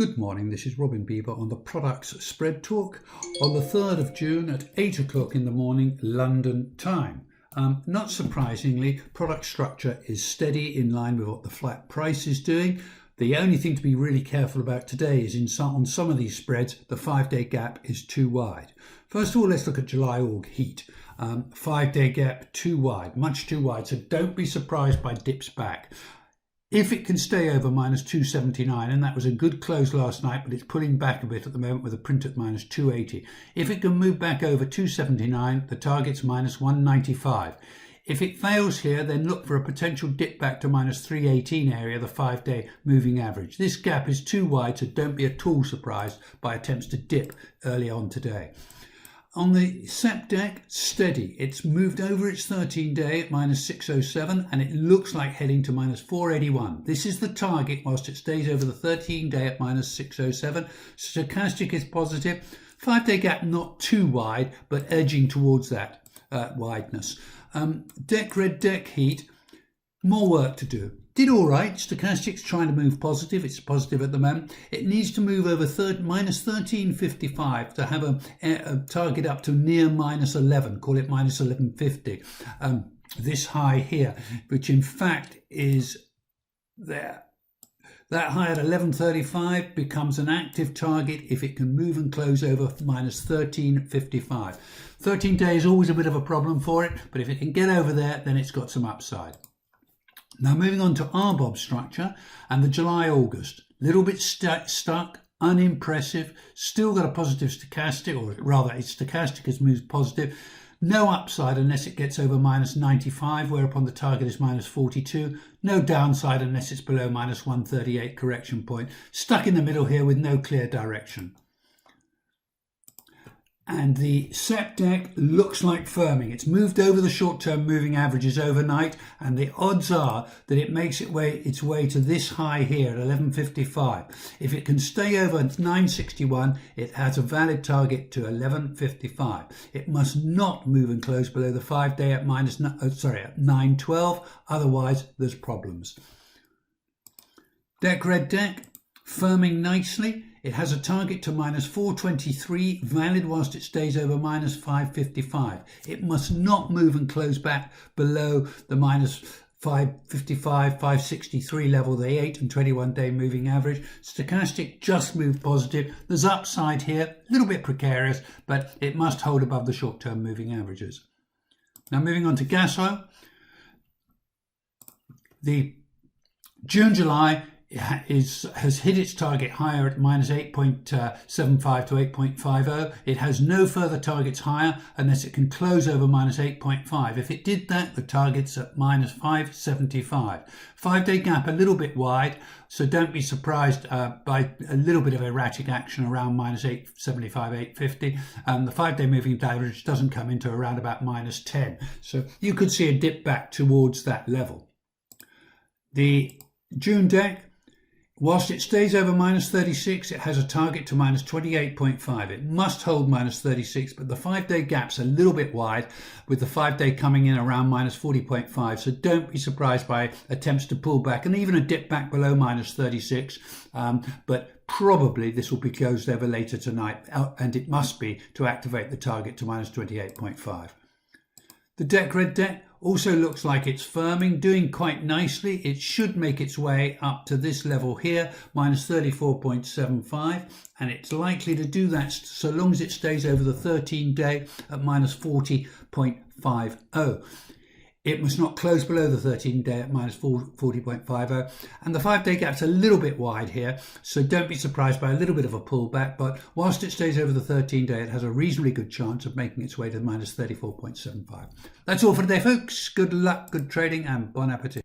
Good morning, this is Robin Bieber on the Products Spread Talk on the 3rd of June at 8 o'clock in the morning, London time. Not surprisingly, product structure is steady in line with what the flat price is doing. The only thing to be really careful about today is on some of these spreads, the 5-day gap is too wide. First of all, let's look at July Aug heat. 5-day gap too wide, much too wide, so don't be surprised by dips back. If it can stay over minus 279, and that was a good close last night, but it's pulling back a bit at the moment with a print at minus 280. If it can move back over 279, the target's minus 195. If it fails here, then look for a potential dip back to minus 318 area, the 5-day moving average. This gap is too wide, so don't be at all surprised by attempts to dip early on today. On the SpreadTalk, steady. It's moved over its 13-day at minus 607 and it looks like heading to minus 481. This is the target whilst it stays over the 13-day at minus 607. Stochastic is positive. 5-day gap not too wide, but edging towards that wideness. Red deck heat, more work to do. Did all right. Stochastic's trying to move positive. It's positive at the moment. It needs to move over minus 1355 to have a target up to near minus 11. Call it minus 1150. This high here, which in fact is there. That high at 1135 becomes an active target if it can move and close over minus 1355. 13-day is always a bit of a problem for it, but if it can get over there, then it's got some upside. Now moving on to RBOB structure and the July-August. Little bit stuck, unimpressive, still got a positive stochastic, or rather its stochastic has moved positive. No upside unless it gets over minus 95, whereupon the target is minus 42. No downside unless it's below minus 138 correction point. Stuck in the middle here with no clear direction. And the SpreadTalk looks like firming. It's moved over the short-term moving averages overnight, and the odds are that it makes its way to this high here at 1155. If it can stay over 961, it has a valid target to 1155. It must not move and close below the 5-day at at 912. Otherwise, there's problems. Red deck firming nicely. It has a target to minus 423, valid whilst it stays over minus 555. It must not move and close back below the minus 555, 563 level, the 8 and 21-day moving average. Stochastic just moved positive. There's upside here, a little bit precarious, but it must hold above the short-term moving averages. Now moving on to gas oil. The June-July has hit its target higher at minus 8.75 to 8.50. It has no further targets higher unless it can close over minus 8.5. If it did that, the target's at minus 575. 5-day gap a little bit wide, so don't be surprised by a little bit of erratic action around minus 875, 850. The 5-day moving average doesn't come into around about minus 10. So you could see a dip back towards that level. The June deck, whilst it stays over minus 36, it has a target to minus 28.5. It must hold minus 36, but the 5-day gap's a little bit wide, with the 5-day coming in around minus 40.5. So don't be surprised by attempts to pull back and even a dip back below minus 36. But probably this will be closed over later tonight, and it must be to activate the target to minus 28.5. The red deck also looks like it's firming, doing quite nicely. It should make its way up to this level here, minus 34.75, and it's likely to do that so long as it stays over the 13-day at minus 40.50. It must not close below the 13-day at minus 40.50, and the 5-day gap's a little bit wide here, so don't be surprised by a little bit of a pullback, but whilst it stays over the 13-day, it has a reasonably good chance of making its way to minus 34.75. That's all for today, folks. Good luck, good trading, and bon appetit.